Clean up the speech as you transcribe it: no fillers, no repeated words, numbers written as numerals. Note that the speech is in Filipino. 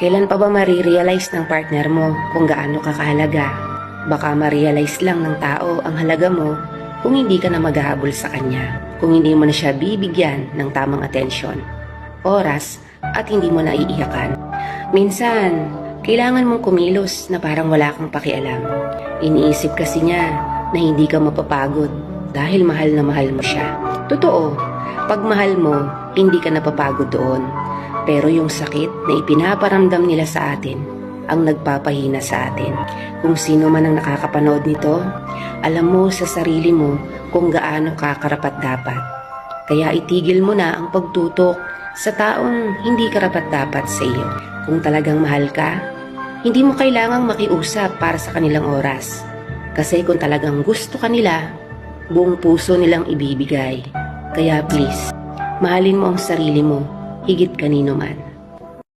Kailan pa ba marirealize ng partner mo kung gaano ka kahalaga? Baka ma-realize lang ng tao ang halaga mo kung hindi ka na maghahabol sa kanya. Kung hindi mo na siya bibigyan ng tamang atensyon, oras, at hindi mo na iiyakan. Minsan, kailangan mong kumilos na parang wala kang pakialam. Iniisip kasi niya na hindi ka mapapagod dahil mahal na mahal mo siya. Totoo, pag mahal mo, hindi ka napapagod doon. Pero yung sakit na ipinaparamdam nila sa atin ang nagpapahina sa atin. Kung sino man ang nakakapanood nito, alam mo sa sarili mo kung gaano ka karapat-dapat. Kaya itigil mo na ang pagtutok sa taong hindi karapat-dapat sa iyo. Kung talagang mahal ka, hindi mo kailangang makiusap para sa kanilang oras. Kasi kung talagang gusto ka nila, buong puso nilang ibibigay. Kaya please, mahalin mo ang sarili mo higit kanino man.